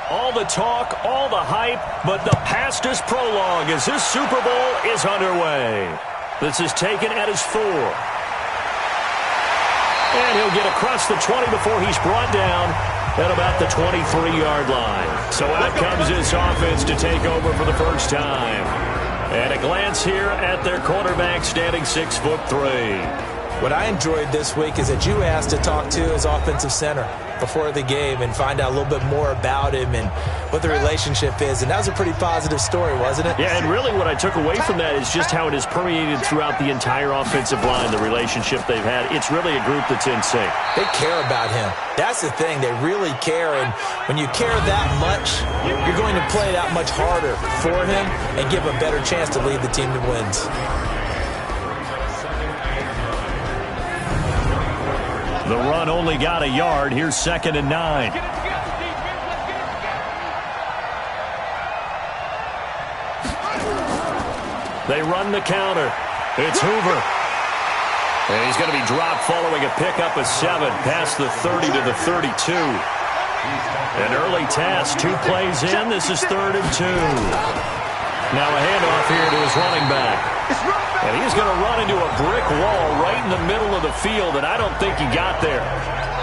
All the talk, all the hype, but the fastest prologue as this Super Bowl is underway. This is taken at his 4. And he'll get across the 20 before he's brought down at about the 23-yard line. So out comes this offense to take over for the first time. And a glance here at their quarterback standing 6'3". What I enjoyed this week is that you asked to talk to his offensive center before the game and find out a little bit more about him and what the relationship is. And that was a pretty positive story, wasn't it? Yeah, and really what I took away from that is just how it has permeated throughout the entire offensive line, the relationship they've had. It's really a group that's in sync. They care about him. That's the thing. They really care. And when you care that much, you're going to play that much harder for him and give him a better chance to lead the team to wins. The run only got a yard. Here's 2nd and 9. They run the counter. It's Hoover. And he's going to be dropped following a pickup of 7 past the 30 to the 32. An early task, 2 plays in. This is 3rd and 2. Now a handoff here to his running back. And he's going to run into a brick wall right in the middle of the field, and I don't think he got there.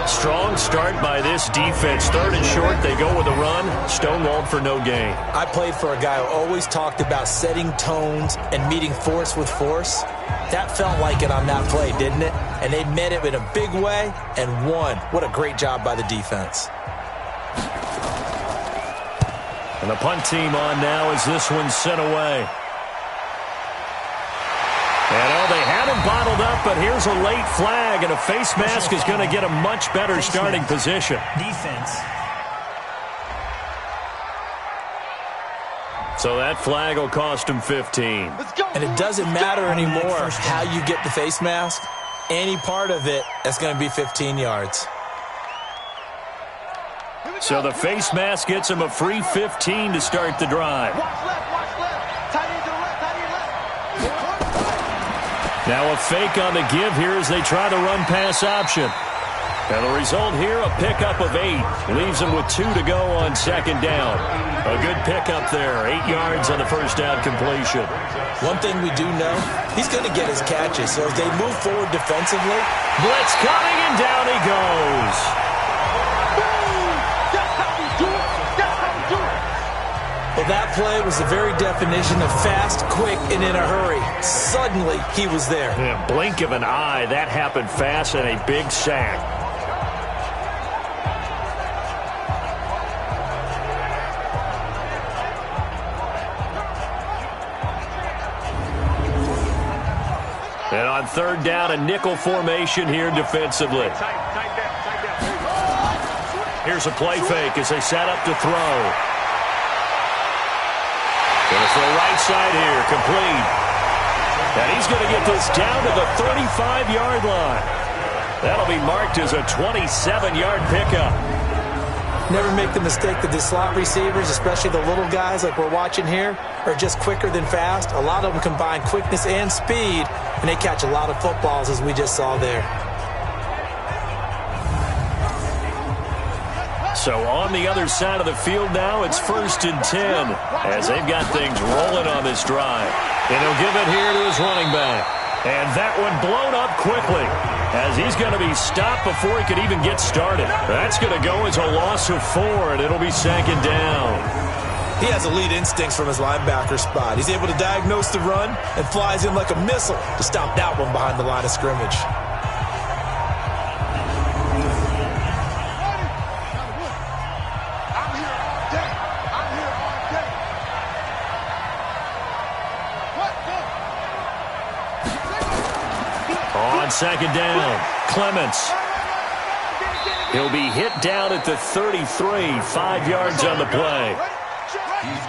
Strong start by this defense. 3rd and short, they go with a run. Stonewalled for no gain. I played for a guy who always talked about setting tones and meeting force with force. That felt like it on that play, didn't it? And they met it in a big way and won. What a great job by the defense. And the punt team on now as this one's sent away. And they had him bottled up, but here's a late flag, and a face mask is going to get a much better starting position. Defense. So that flag will cost him 15. And it doesn't matter anymore how you get the face mask. Any part of it, that's going to be 15 yards. So the face mask gets him a free 15 to start the drive. Now a fake on the give here as they try to run pass option. And the result here, a pickup of 8. Leaves him with 2 to go on 2nd down. A good pickup there. 8 yards on the first down completion. One thing we do know, he's going to get his catches. So as they move forward defensively. Blitz coming, and down he goes. Well, that play was the very definition of fast, quick, and in a hurry. Suddenly, he was there. In a blink of an eye, that happened fast, and a big sack. And on 3rd down, a nickel formation here defensively. Here's a play fake as they set up to throw. Going to throw right side here, complete. And he's going to get this down to the 35-yard line. That'll be marked as a 27-yard pickup. Never make the mistake that the slot receivers, especially the little guys like we're watching here, are just quicker than fast. A lot of them combine quickness and speed, and they catch a lot of footballs, as we just saw there. So on the other side of the field now, it's 1st and 10 as they've got things rolling on this drive. And he'll give it here to his running back. And that one blown up quickly as he's going to be stopped before he could even get started. That's going to go as a loss of 4, and it'll be 2nd down. He has elite instincts from his linebacker spot. He's able to diagnose the run and flies in like a missile to stop that one behind the line of scrimmage. On 2nd down, Clements. He'll be hit down at the 33, 5 yards on the play.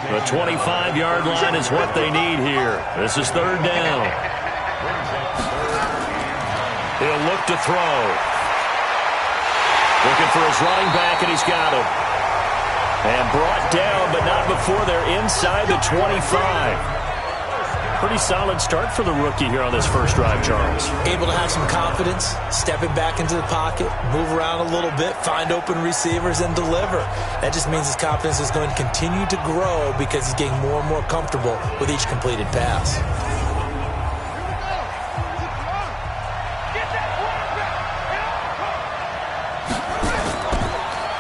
The 25-yard line is what they need here. This is 3rd down. He'll look to throw. Looking for his running back, and he's got him. And brought down, but not before they're inside the 25. Pretty solid start for the rookie here on this first drive, Charles. Able to have some confidence, stepping back into the pocket, move around a little bit, find open receivers, and deliver. That just means his confidence is going to continue to grow because he's getting more and more comfortable with each completed pass.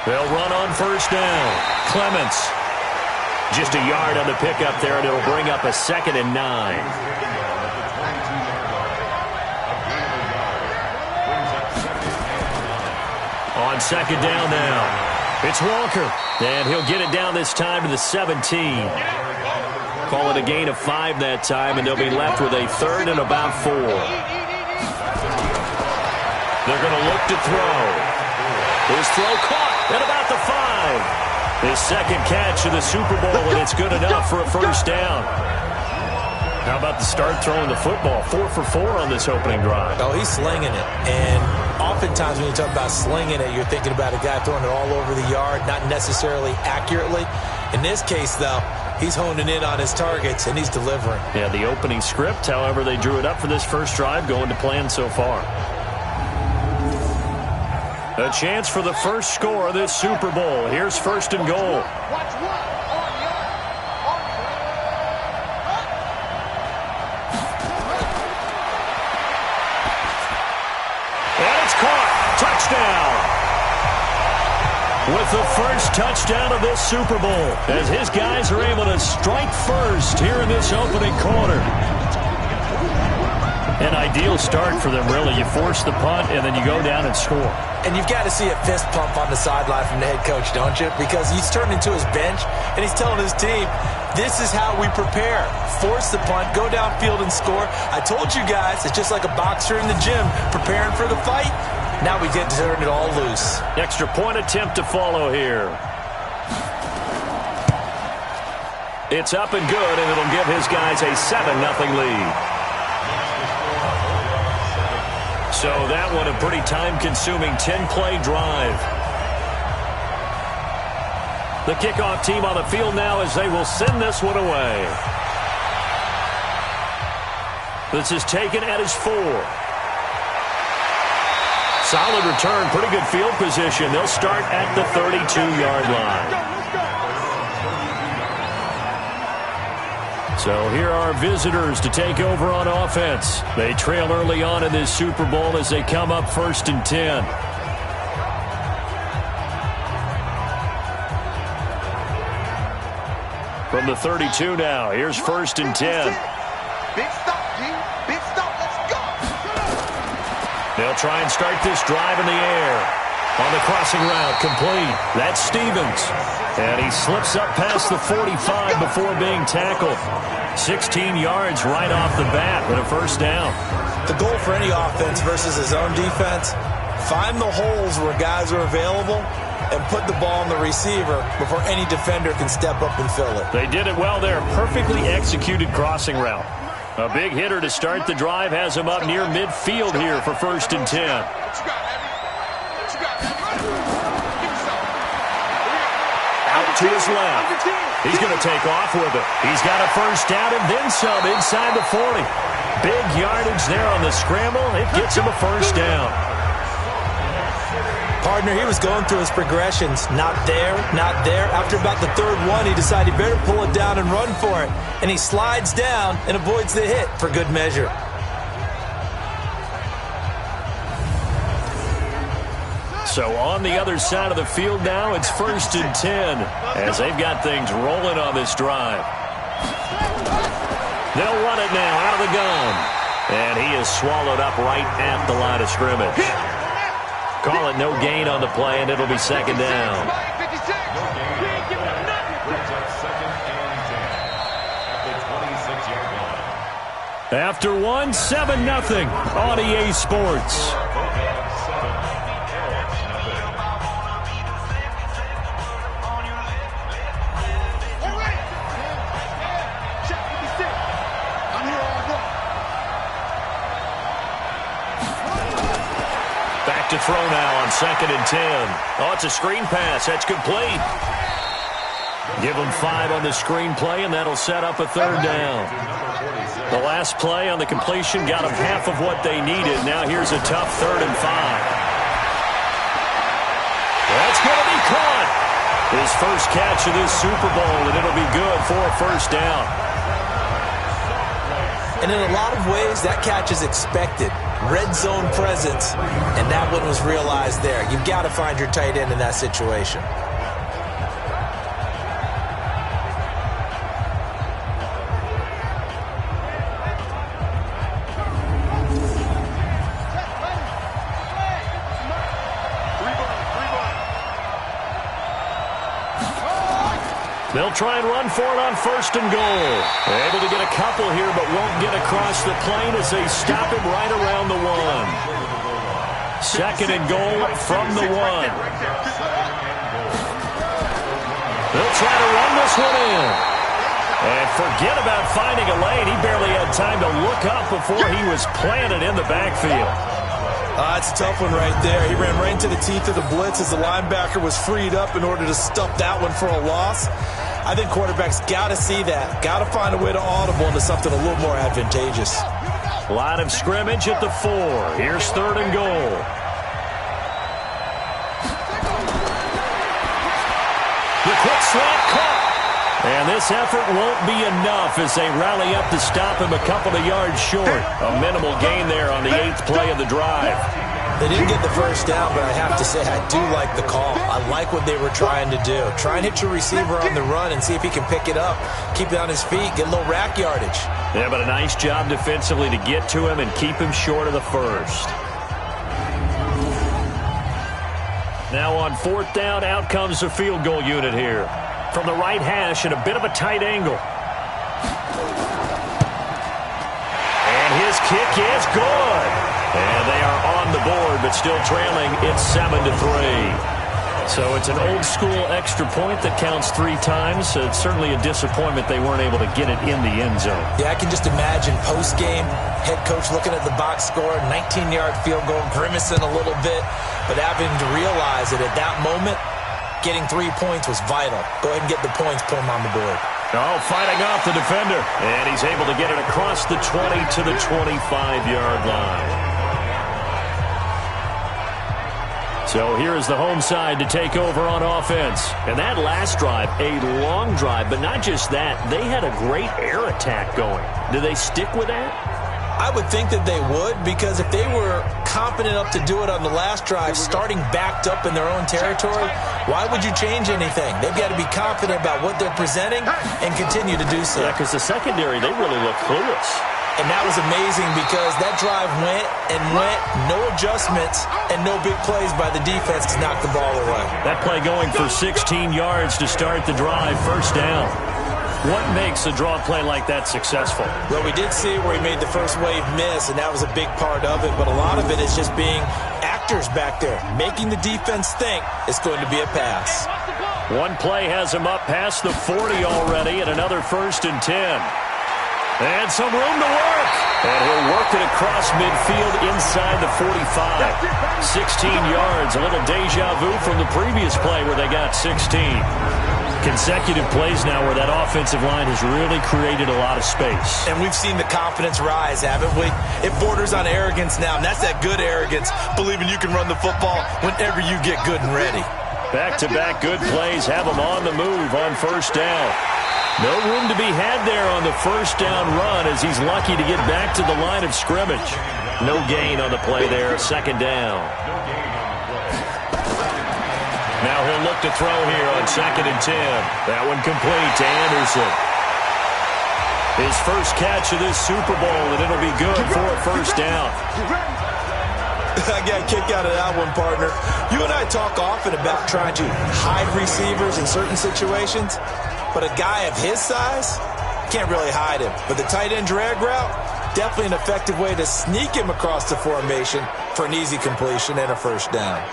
They'll run on first down. Clements. Just a yard on the pickup there, and it'll bring up a 2nd and 9. On second down now, it's Walker. And he'll get it down this time to the 17. Call it a gain of 5 that time, and they'll be left with a 3rd and about 4. They're going to look to throw. His throw caught at about the 5. His second catch of the Super Bowl, and it's good enough for a first down. How about the start throwing the football? 4 for 4 on this opening drive. Oh, he's slinging it. And oftentimes when you talk about slinging it, you're thinking about a guy throwing it all over the yard, not necessarily accurately. In this case, though, he's honing in on his targets, and he's delivering. Yeah, the opening script, however, they drew it up for this first drive, going to plan so far. A chance for the first score of this Super Bowl. Here's 1st and goal. And it's caught. Touchdown. With the first touchdown of this Super Bowl, as his guys are able to strike first here in this opening quarter. An ideal start for them, really. You force the punt, and then you go down and score. And you've got to see a fist pump on the sideline from the head coach, don't you? Because he's turned into his bench, and he's telling his team, this is how we prepare. Force the punt, go downfield and score. I told you guys, it's just like a boxer in the gym preparing for the fight. Now we get to turn it all loose. Extra point attempt to follow here. It's up and good, and it'll give his guys a 7-0 lead. So that one a pretty time-consuming 10-play drive. The kickoff team on the field now as they will send this one away. This is taken at his 4. Solid return, pretty good field position. They'll start at the 32-yard line. So here are visitors to take over on offense. They trail early on in this Super Bowl as they come up 1st and 10. From the 32 now, here's 1st and 10. Big stop, G. Big stop. Let's go. They'll try and start this drive in the air. On the crossing route, complete. That's Stevens. And he slips up past the 45 before being tackled. 16 yards right off the bat with a first down. The goal for any offense versus his own defense, find the holes where guys are available and put the ball on the receiver before any defender can step up and fill it. They did it well there. Perfectly executed crossing route. A big hitter to start the drive has him up near midfield here for 1st and 10. To his left. He's going to take off with it. He's got a first down and then some inside the 40. Big yardage there on the scramble. It gets him a first down. Partner, he was going through his progressions. Not there, not there. After about the 3rd one, he decided he better pull it down and run for it. And he slides down and avoids the hit for good measure. So on the other side of the field now, it's 1st and 10 as they've got things rolling on this drive. They'll run it now out of the gun. And he is swallowed up right at the line of scrimmage. Call it no gain on the play, and it'll be 2nd down. After one, 7-0 on EA Sports. Back to throw now on 2nd and 10. Oh, it's a screen pass. That's complete. Give them 5 on the screenplay, and that'll set up a 3rd down. The last play on the completion got them half of what they needed. Now here's a tough 3rd and 5. That's going to be caught. His first catch of this Super Bowl, and it'll be good for a 1st down. And in a lot of ways, that catch is expected. Red zone presence, and that one was realized there. You've got to find your tight end in that situation. They'll try and run for it on 1st and goal. Able to get a couple here, but won't get across the plane as they stop him right around the 1. 2nd and goal from the 1. They'll try to run this one in. And forget about finding a lane. He barely had time to look up before he was planted in the backfield. It's a tough one right there. He ran right into the teeth of the blitz as the linebacker was freed up in order to stuff that one for a loss. I think quarterbacks got to see that. Got to find a way to audible into something a little more advantageous. Line of scrimmage at the 4. Here's 3rd and goal. The quick slant caught. And this effort won't be enough as they rally up to stop him a couple of yards short. A minimal gain there on the 8th play of the drive. They didn't get the 1st down, but I have to say I do like the call. I like what they were trying to do. Try and hit your receiver on the run and see if he can pick it up, keep it on his feet, get a little rack yardage. Yeah, but a nice job defensively to get to him and keep him short of the 1st. Now on 4th down, out comes the field goal unit here. From the right hash at a bit of a tight angle. And his kick is good. And they are on the board, but still trailing. It's 7-3. So it's an old-school extra point that counts 3 times. So it's certainly a disappointment they weren't able to get it in the end zone. Yeah, I can just imagine post-game, head coach looking at the box score, 19-yard field goal, grimacing a little bit, but having to realize that at that moment, getting 3 points was vital. Go ahead and get the points, put them on the board. Oh, fighting off the defender. And he's able to get it across the 20 to the 25-yard line. So here is the home side to take over on offense. And that last drive, a long drive, but not just that. They had a great air attack going. Do they stick with that? I would think that they would, because if they were competent enough to do it on the last drive, starting backed up in their own territory, why would you change anything? They've got to be confident about what they're presenting and continue to do so. Yeah, because the secondary, they really look clueless. And that was amazing because that drive went and went, no adjustments, and no big plays by the defense to knock the ball away. That play going for 16 yards to start the drive, 1st down. What makes a draw play like that successful? Well, we did see where he made the first wave miss, and that was a big part of it. But a lot of it is just being actors back there, making the defense think it's going to be a pass. One play has him up past the 40 already, and another 1st and 10. And some room to work. And he'll work it across midfield inside the 45. 16 yards, a little deja vu from the previous play where they got 16. Consecutive plays now where that offensive line has really created a lot of space. And we've seen the confidence rise, haven't we? It borders on arrogance now, and that's that good arrogance, believing you can run the football whenever you get good and ready. Back-to-back good plays have them on the move on 1st down. No room to be had there on the 1st down run as he's lucky to get back to the line of scrimmage. No gain on the play there, 2nd down. Now he'll look to throw here on 2nd and 10. That one complete to Anderson. His first catch of this Super Bowl, and it'll be good for a 1st down. I got a kick out of that one, partner. You and I talk often about trying to hide receivers in certain situations. But a guy of his size, can't really hide him. But the tight end drag route, definitely an effective way to sneak him across the formation for an easy completion and a 1st down.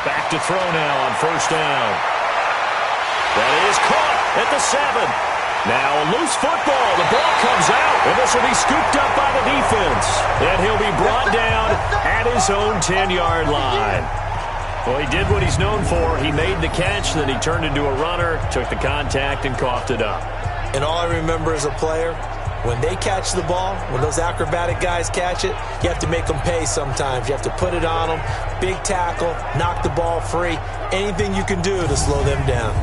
Back to throw now on 1st down. That is caught at the 7. Now a loose football. The ball comes out, and this will be scooped up by the defense. And he'll be brought down at his own 10-yard line. Well, he did what he's known for. He made the catch, then he turned into a runner, took the contact, and coughed it up. And all I remember as a player, when they catch the ball, when those acrobatic guys catch it, you have to make them pay sometimes. You have to put it on them, big tackle, knock the ball free, anything you can do to slow them down.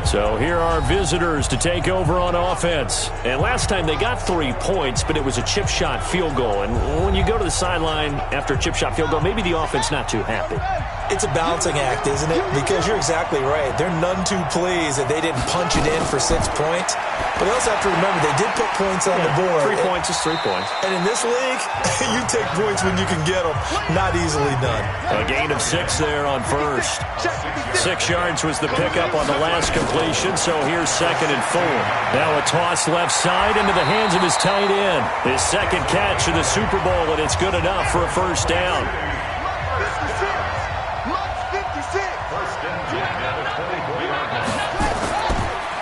So here are visitors to take over on offense. And last time they got 3 points, but it was a chip shot field goal. And when you go to the sideline after a chip shot field goal, maybe the offense not too happy. It's a balancing act, isn't it? Because you're exactly right. They're none too pleased that they didn't punch it in for 6 points. But they also have to remember they did put points on the board. 3 points is 3 points. And in this league, you take points when you can get them. Not easily done. A gain of 6 there on first. 6 yards was the pickup on the last completion, so here's 2nd and 4. Now a toss left side into the hands of his tight end. His second catch of the Super Bowl, and it's good enough for a first down.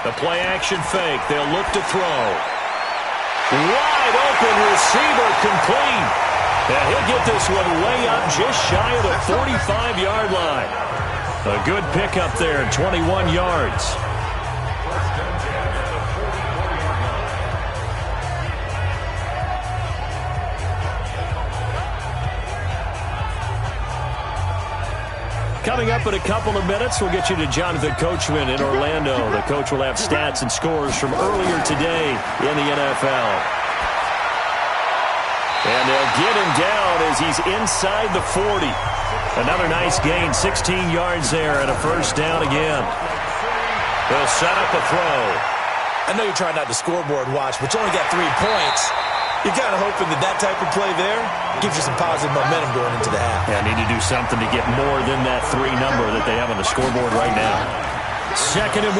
The play-action fake. They'll look to throw. Wide open receiver complete. And he'll get this one way up just shy of the 45-yard line. A good pickup there, 21 yards. Coming up in a couple of minutes, we'll get you to Jonathan Coachman in Orlando. The coach will have stats and scores from earlier today in the NFL. And they'll get him down as he's inside the 40. Another nice gain, 16 yards there and a first down again. They'll set up a throw. I know you're trying not to scoreboard watch, but you only got 3 points. You're kind of hoping that type of play there gives you some positive momentum going into the half. Yeah, need to do something to get more than that 3 number that they have on the scoreboard right now. 2nd and 1.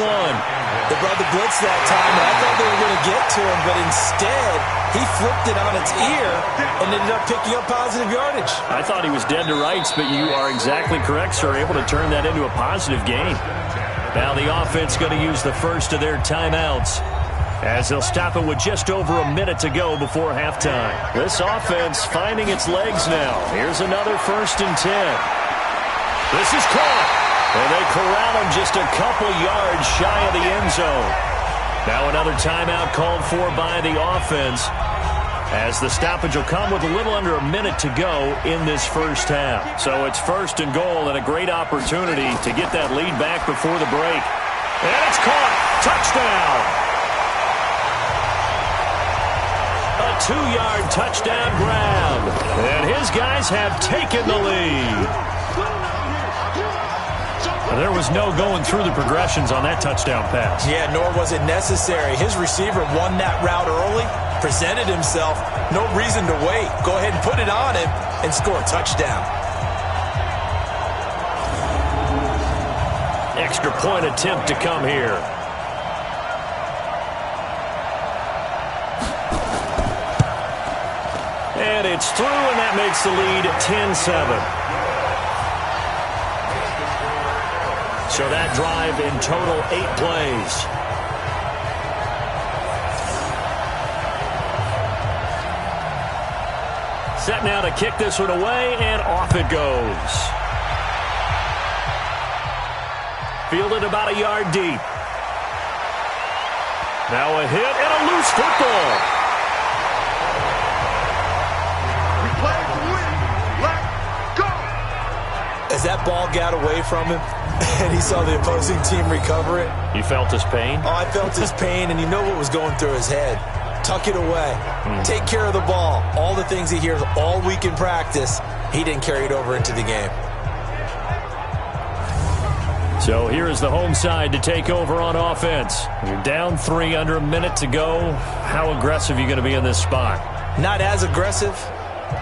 They brought the blitz that time, and I thought they were going to get to him, but instead he flipped it on its ear and ended up picking up positive yardage. I thought he was dead to rights, but you are exactly correct, sir. Able to turn that into a positive gain. Now the offense going to use the first of their timeouts, as they'll stop it with just over a minute to go before halftime. This offense finding its legs now. Here's another 1st and 10. This is caught. And they corral him just a couple yards shy of the end zone. Now another timeout called for by the offense, as the stoppage will come with a little under a minute to go in this first half. So it's 1st and goal and a great opportunity to get that lead back before the break. And it's caught. Touchdown. A 2-yard touchdown grab. And his guys have taken the lead. There was no going through the progressions on that touchdown pass. Yeah, nor was it necessary. His receiver won that route early, presented himself. No reason to wait. Go ahead and put it on him and score a touchdown. Extra point attempt to come here. And it's through, and that makes the lead 10-7. So that drive in total 8 plays. Set now to kick this one away, and off it goes. Fielded about a yard deep. Now a hit and a loose football. As that ball got away from him and he saw the opposing team recover it. You felt his pain? Oh, I felt his pain, and you know what was going through his head. Tuck it away. Take care of the ball. All the things he hears all week in practice, he didn't carry it over into the game. So here is the home side to take over on offense. You're down 3, under a minute to go. How aggressive are you going to be in this spot? Not as aggressive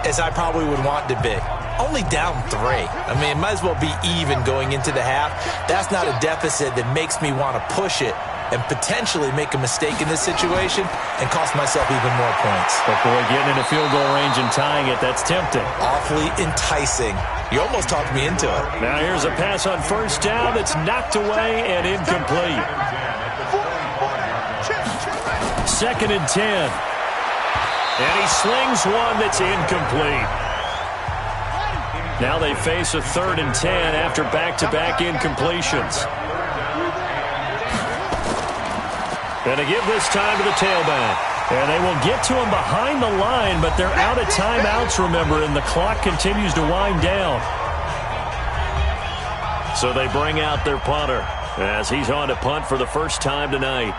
as I probably would want to be. Only down 3. I mean, it might as well be even going into the half. That's not a deficit that makes me want to push it and potentially make a mistake in this situation and cost myself even more points. But boy, getting into field goal range and tying it, that's tempting. Awfully enticing. You almost talked me into it. Now here's a pass on first down that's knocked away and incomplete. 2nd and 10. And he slings one that's incomplete. Now they face a 3rd and 10 after back-to-back incompletions. And they give this time to the tailback. And they will get to him behind the line, but they're out of timeouts, remember, and the clock continues to wind down. So they bring out their punter as he's on to punt for the first time tonight.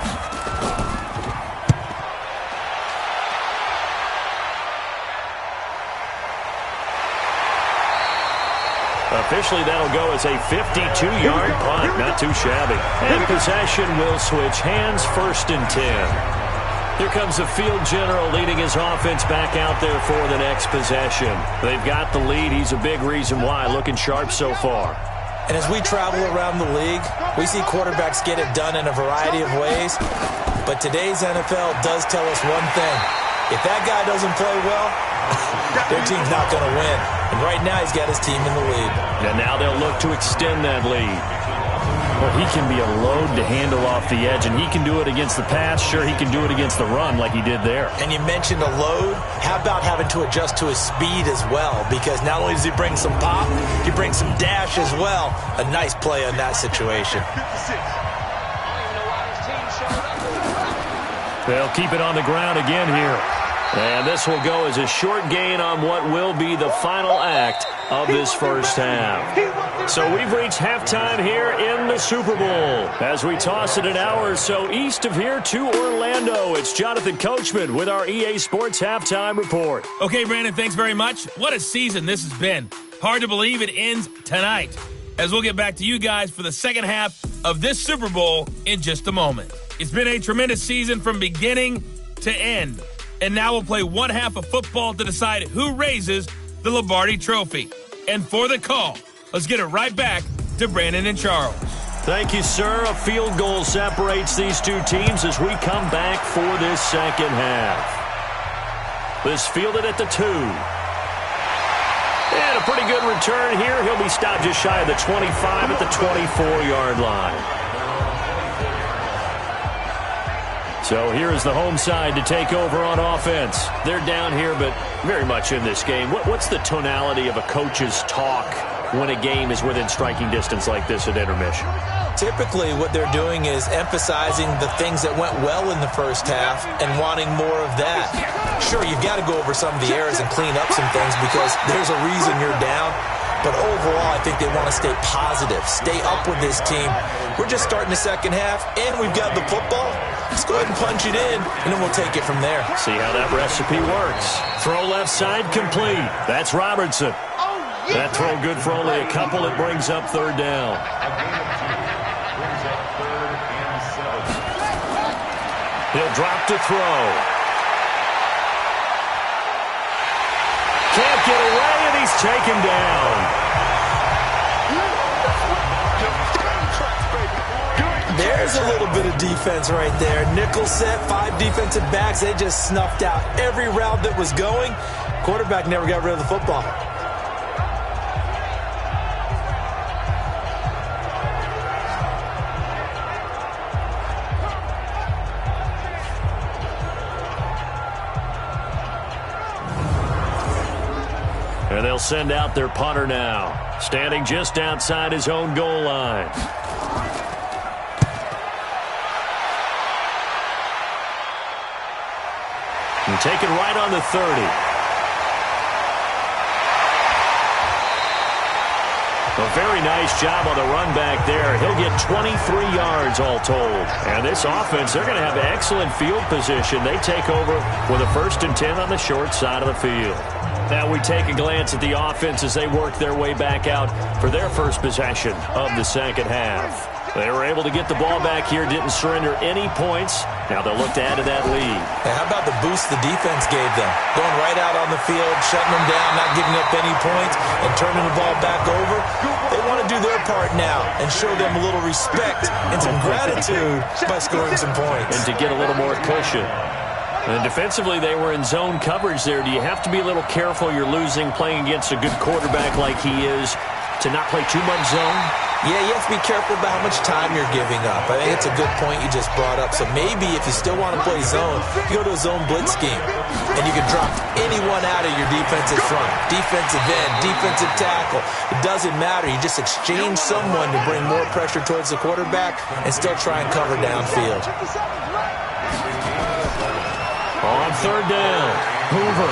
Officially, that'll go as a 52-yard punt. Not too shabby. And possession will switch hands, 1st and 10. Here comes the field general leading his offense back out there for the next possession. They've got the lead. He's a big reason why. Looking sharp so far. And as we travel around the league, we see quarterbacks get it done in a variety of ways. But today's NFL does tell us one thing. If that guy doesn't play well, their team's not going to win. And right now he's got his team in the lead. And now they'll look to extend that lead. Well, he can be a load to handle off the edge, and he can do it against the pass. Sure, he can do it against the run like he did there. And you mentioned a load. How about having to adjust to his speed as well? Because not only does he bring some pop, he brings some dash as well. A nice play on that situation. They'll keep it on the ground again here. And this will go as a short gain on what will be the final act of this first half. So we've reached halftime here in the Super Bowl. As we toss it an hour or so east of here to Orlando, it's Jonathan Coachman with our EA Sports Halftime Report. Okay, Brandon, thanks very much. What a season this has been. Hard to believe it ends tonight, as we'll get back to you guys for the second half of this Super Bowl in just a moment. It's been a tremendous season from beginning to end. And now we'll play one half of football to decide who raises the Lombardi Trophy. And for the call, let's get it right back to Brandon and Charles. Thank you, sir. A field goal separates these two teams as we come back for this second half. This fielded at the 2. And a pretty good return here. He'll be stopped just shy of the 25 at the 24-yard line. So here is the home side to take over on offense. They're down here, but very much in this game. What's the tonality of a coach's talk when a game is within striking distance like this at intermission? Typically, what they're doing is emphasizing the things that went well in the first half and wanting more of that. Sure, you've got to go over some of the errors and clean up some things because there's a reason you're down. But overall, I think they want to stay positive, stay up with this team. We're just starting the second half, and we've got the football. Let's go ahead and punch it in, and then we'll take it from there. See how that recipe works. Throw left side complete. That's Robertson. That throw good for only a couple. It brings up 3rd down. He'll drop to throw. Can't get away, and he's taken down. There's a little bit of defense right there. Nickel set, 5 defensive backs. They just snuffed out every route that was going. Quarterback never got rid of the football. And they'll send out their punter now, standing just outside his own goal line. And taken right on the 30. A very nice job on the run back there. He'll get 23 yards all told. And this offense, they're going to have excellent field position. They take over with a 1st and 10 on the short side of the field. Now we take a glance at the offense as they work their way back out for their first possession of the second half. They were able to get the ball back here, didn't surrender any points. Now they'll look to add to that lead. And how about the boost the defense gave them? Going right out on the field, shutting them down, not giving up any points, and turning the ball back over. They want to do their part now and show them a little respect and some gratitude by scoring some points. And to get a little more cushion. And defensively, they were in zone coverage there. Do you have to be a little careful? You're losing playing against a good quarterback like he is. to not play too much zone? Yeah, you have to be careful about how much time you're giving up. I think it's a good point you just brought up. So maybe if you still want to play zone, you go to a zone blitz scheme. And you can drop anyone out of your defensive front. Defensive end, defensive tackle. It doesn't matter. You just exchange someone to bring more pressure towards the quarterback and still try and cover downfield. On third down, Hoover.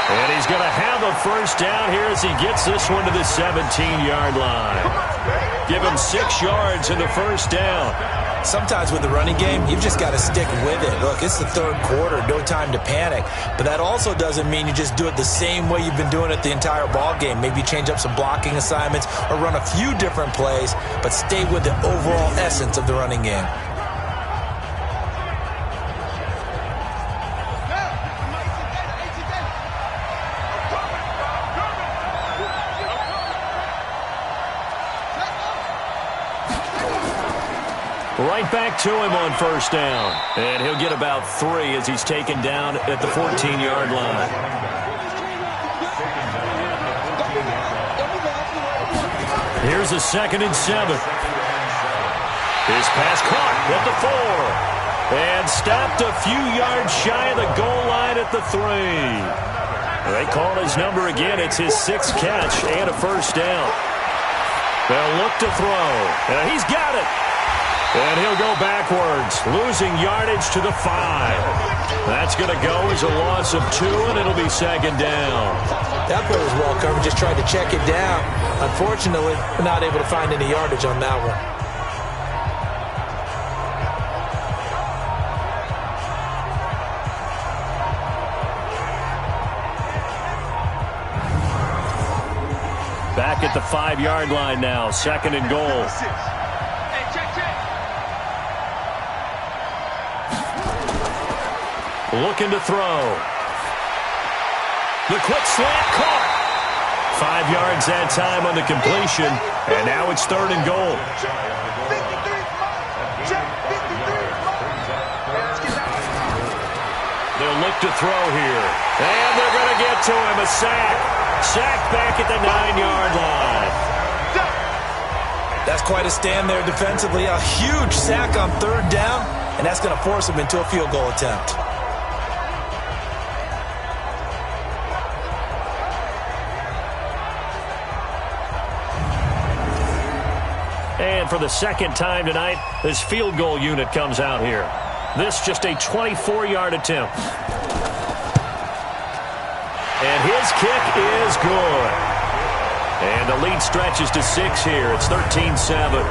And he's going to have a first down here as he gets this one to the 17-yard line. Give him 6 yards in the first down. Sometimes with the running game, you've just got to stick with it. Look, it's the third quarter, no time to panic. But that also doesn't mean you just do it the same way you've been doing it the entire ball game. Maybe change up some blocking assignments or run a few different plays, but stay with the overall essence of the running game. Right back to him on first down. And he'll get about 3 as he's taken down at the 14-yard line. Here's a 2nd and 7. His pass caught at the 4. And stopped a few yards shy of the goal line at the 3. They call his number again. It's his 6th catch and a first down. They'll look to throw. And he's got it. And he'll go backwards, losing yardage to the 5. That's going to go as a loss of 2, and it'll be 2nd down. That play was well covered, just tried to check it down. Unfortunately, we're not able to find any yardage on that one. Back at the 5-yard line now, 2nd and goal. Looking to throw. The quick slant caught. 5 yards that time on the completion. And now it's 3rd and goal. They'll look to throw here. And they're going to get to him. A sack. Sack back at the 9-yard line. That's quite a stand there defensively. A huge sack on 3rd down. And that's going to force him into a field goal attempt. And for the 2nd time tonight, this field goal unit comes out here. This just a 24-yard attempt. And his kick is good. And the lead stretches to 6 here. It's 13-7.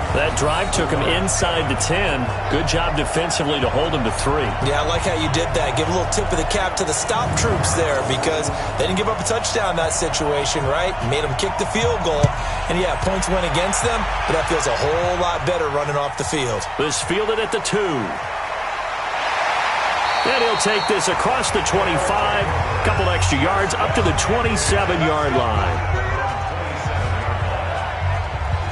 That drive took him inside the 10. Good job defensively to hold him to 3. Yeah, I like how you did that. Give a little tip of the cap to the stop troops there because they didn't give up a touchdown in that situation, right? Made them kick the field goal. And, yeah, points went against them, but that feels a whole lot better running off the field. This fielded at the 2. And he'll take this across the 25. Couple extra yards up to the 27-yard line.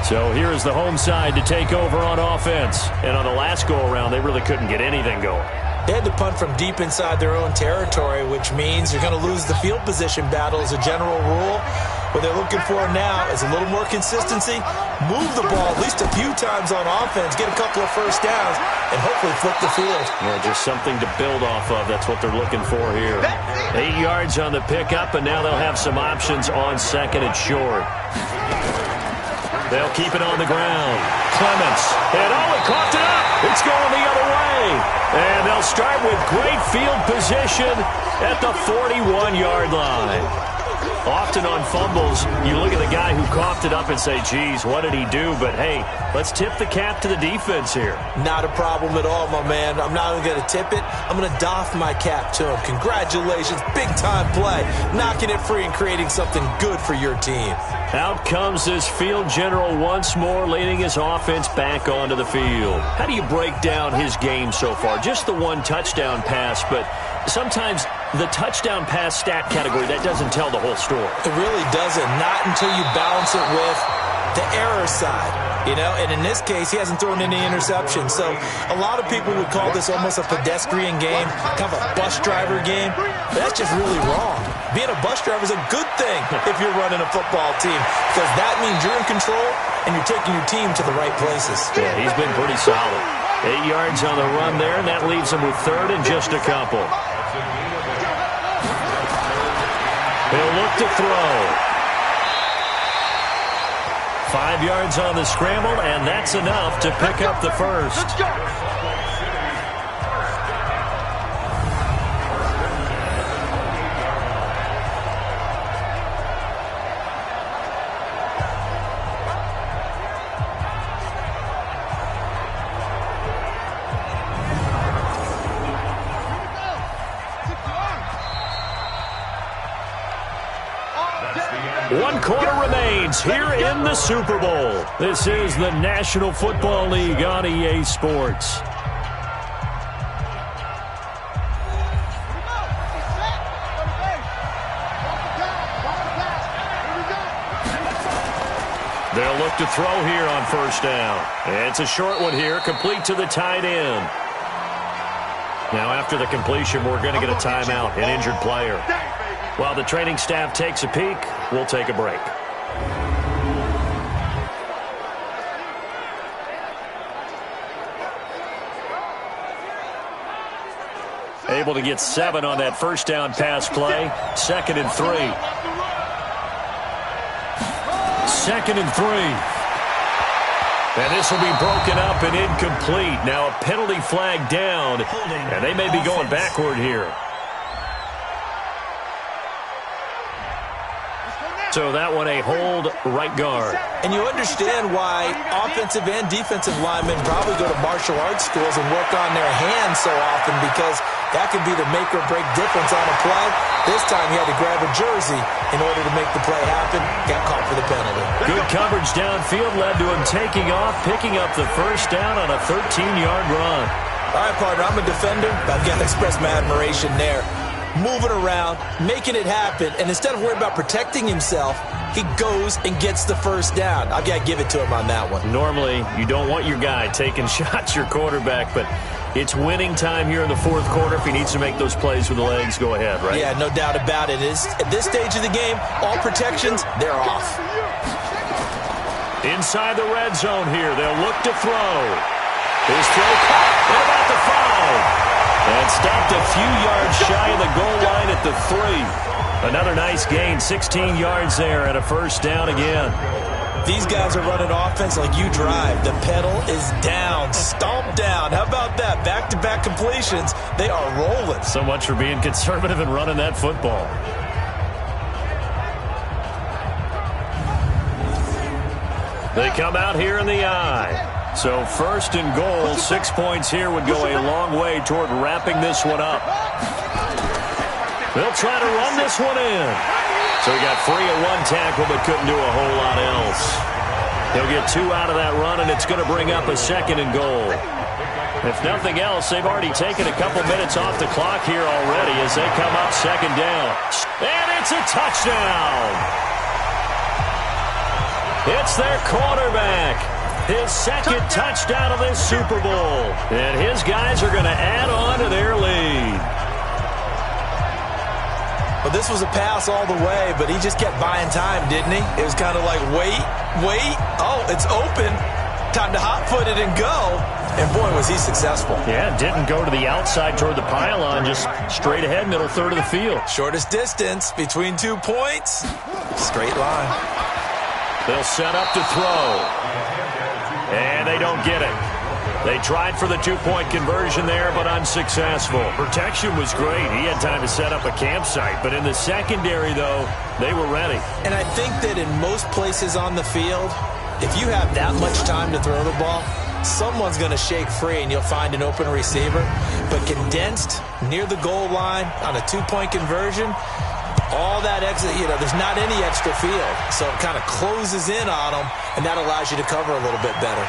So here's the home side to take over on offense. And on the last go-around, they really couldn't get anything going. They had to punt from deep inside their own territory, which means you're going to lose the field position battle as a general rule. What they're looking for now is a little more consistency, move the ball at least a few times on offense, get a couple of first downs, and hopefully flip the field. Yeah, just something to build off of. That's what they're looking for here. 8 yards on the pickup, and now they'll have some options on 2nd and short. They'll keep it on the ground. Clements. And he coughed it up. It's going the other way. And they'll start with great field position at the 41-yard line. Often on fumbles, you look at the guy who coughed it up and say, geez, what did he do? But, hey, let's tip the cap to the defense here. Not a problem at all, my man. I'm not only going to tip it, I'm going to doff my cap to him. Congratulations, big-time play. Knocking it free and creating something good for your team. Out comes this field general once more, leading his offense back onto the field. How do you break down his game so far? Just the 1 touchdown pass, but sometimes the touchdown pass stat category, that doesn't tell the whole story. It really doesn't. Not until you balance it with the error side. You know, and in this case, he hasn't thrown any interceptions. So a lot of people would call this almost a pedestrian game, kind of a bus driver game. But that's just really wrong. being a bus driver is a good thing if you're running a football team, because that means you're in control and you're taking your team to the right places. Yeah, he's been pretty solid. 8 yards on the run there, and that leaves him with third and just a couple. He'll look to throw. 5 yards on the scramble, and that's enough to pick up the first. Let's go. One quarter remains here in the Super Bowl. This is the National Football League on EA Sports. They'll look to throw here on first down. It's a short one here, complete to the tight end. Now after the completion, we're going to get a timeout, an injured player. While the training staff takes a peek, we'll take a break. Able to get 7 on that first down pass play. 2nd and 3. 2nd and 3. And this will be broken up and incomplete. Now a penalty flag down, and they may be going backward here. So that one a hold right guard. And you understand why offensive and defensive linemen probably go to martial arts schools and work on their hands so often, because that could be the make or break difference on a play. This time he had to grab a jersey in order to make the play happen. Got caught for the penalty. Good coverage downfield led to him taking off, picking up the first down on a 13-yard run. All right, partner, I'm a defender, but I've got to express my admiration there. Moving around, making it happen, and instead of worrying about protecting himself, he goes and gets the first down. I've got to give it to him on that one. Normally, you don't want your guy taking shots, your quarterback, but it's winning time here in the fourth quarter. If he needs to make those plays with the legs, go ahead, right? Yeah, no doubt about it. At this stage of the game, all protections, they're off. Inside the red zone here, they'll look to throw. His throw caught at about the 5. And stopped a few yards shy of the goal line at the 3. Another nice gain, 16 yards there, and a first down again. These guys are running offense like you drive. The pedal is down, stomp down. How about that? Back-to-back completions. They are rolling. So much for being conservative and running that football. They come out here in the eye. So first and goal, 6 points here would go a long way toward wrapping this one up. They'll try to run this one in. So he got free at one tackle but couldn't do a whole lot else. He'll get 2 out of that run, and it's going to bring up a 2nd and goal. If nothing else, they've already taken a couple minutes off the clock here already as they come up 2nd down. And it's a touchdown. It's their quarterback. His 2nd touchdown of this Super Bowl. And his guys are going to add on to their lead. Well, this was a pass all the way, but he just kept buying time, didn't he? It was kind of like, wait. Oh, it's open. Time to hot-foot it and go. And, boy, was he successful. Yeah, didn't go to the outside toward the pylon, just straight ahead, middle third of the field. Shortest distance between 2 points. Straight line. They'll set up to throw. And they don't get it. They tried for the 2-point conversion there, but unsuccessful. Protection was great. He had time to set up a campsite. But in the secondary, though, they were ready. And I think that in most places on the field, if you have that much time to throw the ball, someone's going to shake free and you'll find an open receiver. But condensed near the goal line on a 2-point conversion, all that extra, there's not any extra field. So it kind of closes in on them, and that allows you to cover a little bit better.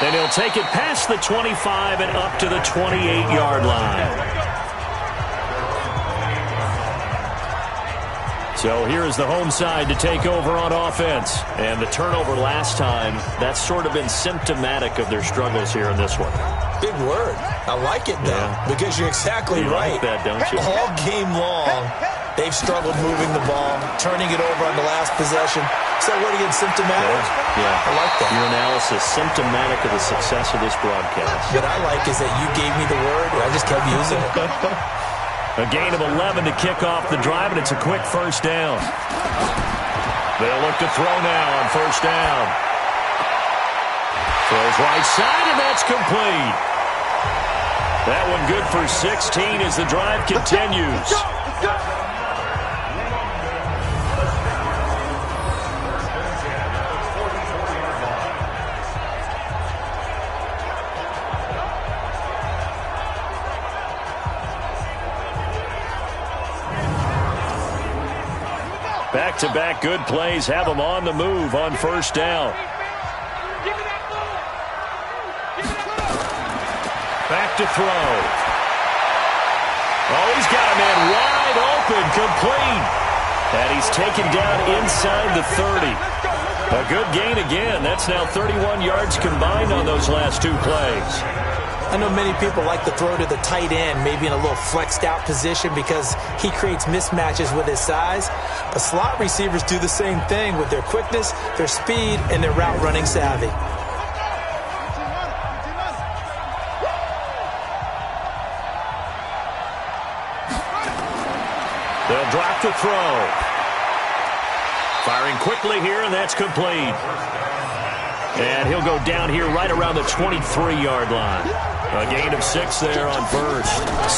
And he'll take it past the 25 and up to the 28-yard line. So here is the home side to take over on offense. And the turnover last time, that's sort of been symptomatic of their struggles here in this one. Big word. I like it, though, because you're exactly right. You like that, don't you? All game long, They've struggled moving the ball, turning it over on the last possession. So what again, symptomatic? Yeah. I like that. Your analysis, symptomatic of the success of this broadcast. What I like is that you gave me the word, and I just kept using it. A gain of 11 to kick off the drive, and it's a quick first down. They'll look to throw now on first down. Throws right side, and that's complete. That one good for 16 as the drive continues. Back-to-back good plays have them on the move on first down. Back to throw. Oh, he's got a man wide open, complete. And he's taken down inside the 30. A good gain again. That's now 31 yards combined on those last two plays. I know many people like to throw to the tight end, maybe in a little flexed out position because he creates mismatches with his size. But slot receivers do the same thing with their quickness, their speed, and their route running savvy. They'll drop to throw. Firing quickly here, and that's complete. And he'll go down here right around the 23-yard line. A gain of 6 there on first.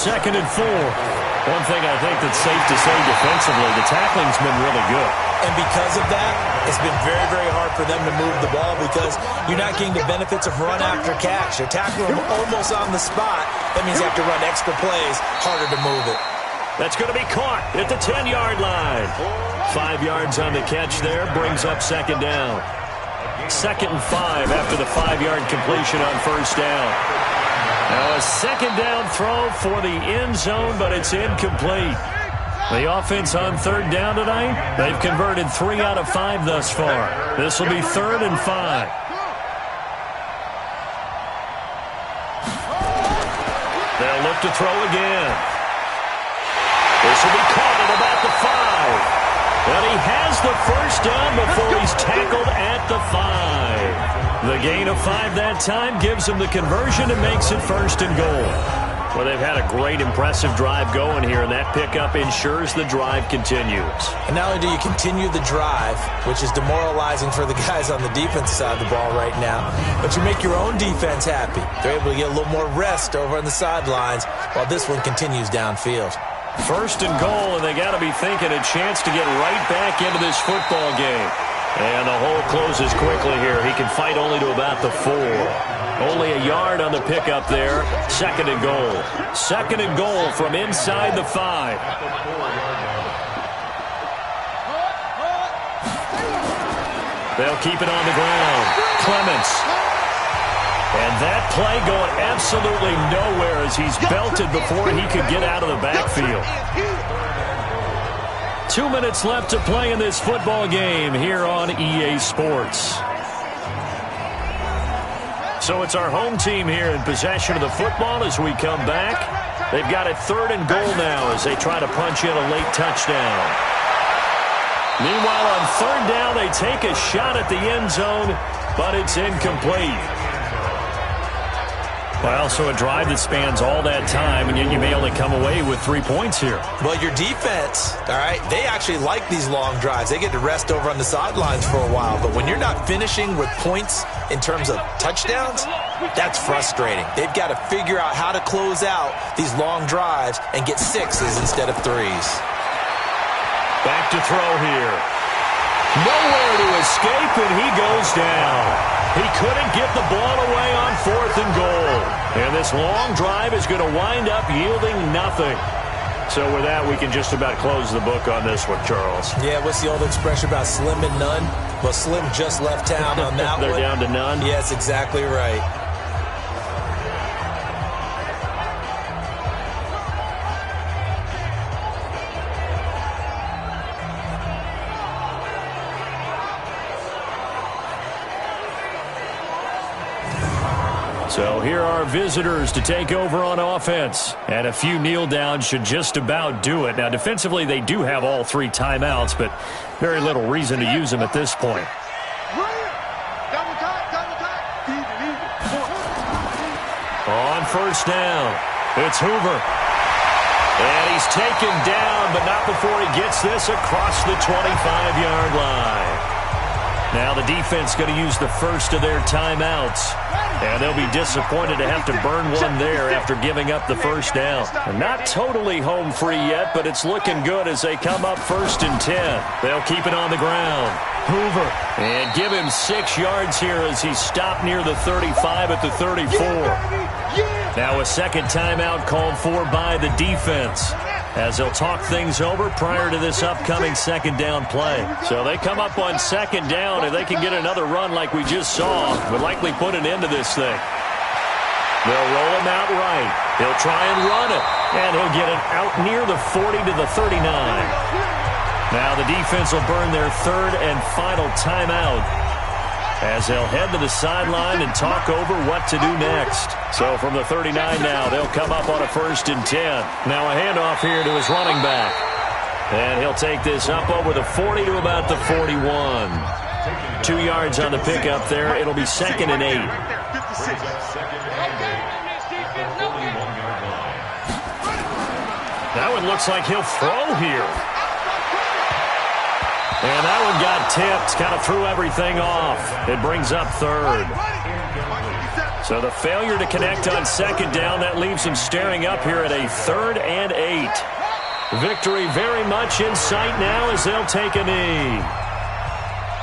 2nd and 4. One thing I think that's safe to say defensively, the tackling's been really good. And because of that, it's been very, very hard for them to move the ball because you're not getting the benefits of run after catch. You're tackling them almost on the spot. That means you have to run extra plays, harder to move it. That's going to be caught at the 10-yard line. 5 yards on the catch there, brings up 2nd down. 2nd and 5 after the 5-yard completion on first down. Now a 2nd down throw for the end zone, but it's incomplete. The offense on 3rd down tonight, they've converted 3 out of 5 thus far. This will be 3rd and 5. They'll look to throw again. This will be caught at about the 5. And he has the first down before he's tackled at the 5. The gain of 5 that time gives him the conversion and makes it 1st and goal. Well, they've had a great, impressive drive going here, and that pickup ensures the drive continues. And not only do you continue the drive, which is demoralizing for the guys on the defensive side of the ball right now, but you make your own defense happy. They're able to get a little more rest over on the sidelines while this one continues downfield. 1st and goal, and they got to be thinking a chance to get right back into this football game. And the hole closes quickly here. He can fight only to about the 4. Only a yard on the pickup there. 2nd and goal. 2nd and goal from inside the 5. They'll keep it on the ground. Clements. And that play going absolutely nowhere as he's belted before he could get out of the backfield. 2 minutes left to play in this football game here on EA Sports. So it's our home team here in possession of the football as we come back. They've got it 3rd and goal now as they try to punch in a late touchdown. Meanwhile, on 3rd down, they take a shot at the end zone, but it's incomplete. Well, so a drive that spans all that time, and yet you may only come away with 3 points here. Well, your defense, all right, they actually like these long drives. They get to rest over on the sidelines for a while. But when you're not finishing with points in terms of touchdowns, that's frustrating. They've got to figure out how to close out these long drives and get 6s instead of 3s. Back to throw here. Nowhere to escape, and he goes down. He couldn't get the ball away on 4th and goal. And this long drive is going to wind up yielding nothing. So with that, we can just about close the book on this one, Charles. Yeah, what's the old expression about slim and none? Well, Slim just left town on that They're one. down to none? Yes, exactly right. So here are visitors to take over on offense. And a few kneel downs should just about do it. Now, defensively, they do have all 3 timeouts, but very little reason to use them at this point. On first down, it's Hoover. And he's taken down, but not before he gets this across the 25-yard line. Now the defense going to use the first of their timeouts. And they'll be disappointed to have to burn one there after giving up the first down. They're not totally home free yet, but it's looking good as they come up 1st and 10. They'll keep it on the ground. Hoover. And give him 6 yards here as he stopped near the 35 at the 34. Now a second timeout called for by the defense as they'll talk things over prior to this upcoming second down play. So they come up on second down, and they can get another run like we just saw, would likely put an end to this thing. They'll roll him out right. He'll try and run it, and he'll get it out near the 40 to the 39. Now the defense will burn their 3rd and final timeout as they'll head to the sideline and talk over what to do next. So from the 39 now, they'll come up on a 1st and 10. Now a handoff here to his running back. And he'll take this up over the 40 to about the 41. 2 yards on the pickup there. It'll be 2nd and 8. That one looks like he'll throw here. And that one got tipped, kind of threw everything off. It brings up 3rd. So the failure to connect on second down, that leaves him staring up here at a 3rd and 8. Victory very much in sight now as they'll take a knee.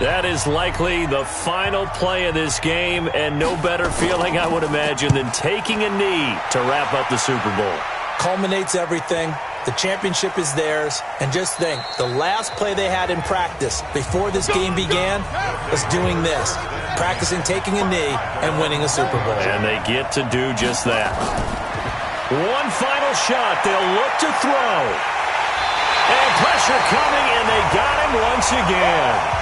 That is likely the final play of this game, and no better feeling, I would imagine, than taking a knee to wrap up the Super Bowl. Culminates everything. The championship is theirs. And just think, the last play they had in practice before this game began was doing this, practicing taking a knee and winning a Super Bowl. And they get to do just that. One final shot. They'll look to throw. And pressure coming, and they got him once again.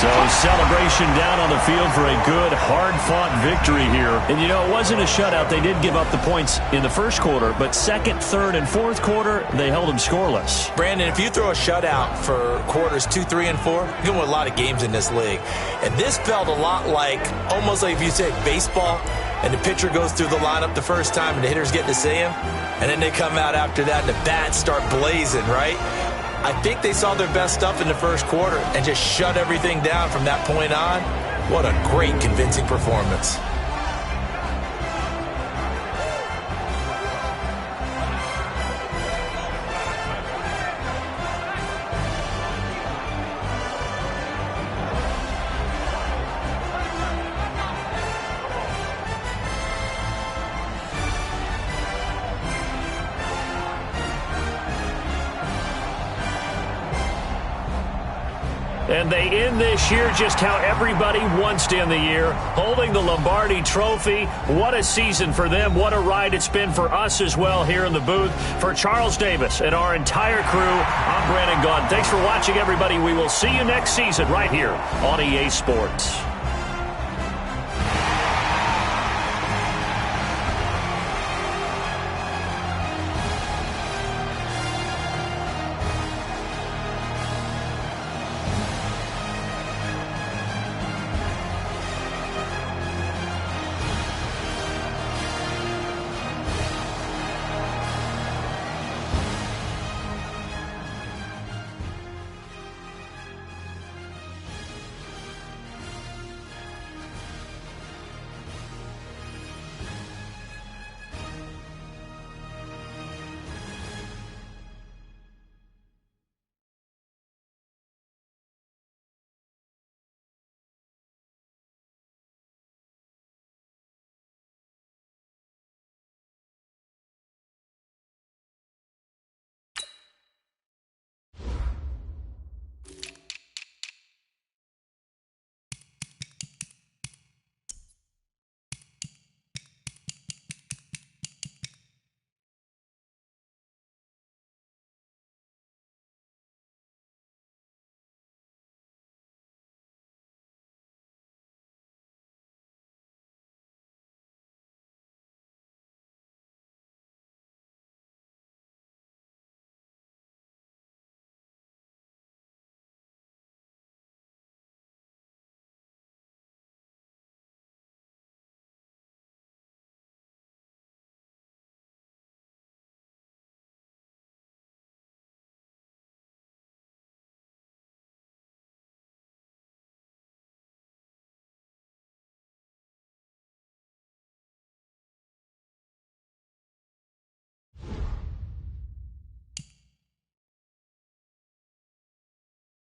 So celebration down on the field for a good, hard-fought victory here. And, you know, it wasn't a shutout. They did give up the points in the first quarter, but second, third, and fourth quarter, they held them scoreless. Brandon, if you throw a shutout for quarters 2, 3, and 4, you're going to win a lot of games in this league. And this felt a lot like, almost like if you say baseball, and the pitcher goes through the lineup the first time, and the hitters get to see him, and then they come out after that, and the bats start blazing, right? I think they saw their best stuff in the first quarter and just shut everything down from that point on. What a great, convincing performance. And they end this year just how everybody wants to end the year, holding the Lombardi Trophy. What a season for them. What a ride it's been for us as well here in the booth. For Charles Davis and our entire crew, I'm Brandon Gaudin. Thanks for watching, everybody. We will see you next season right here on EA Sports.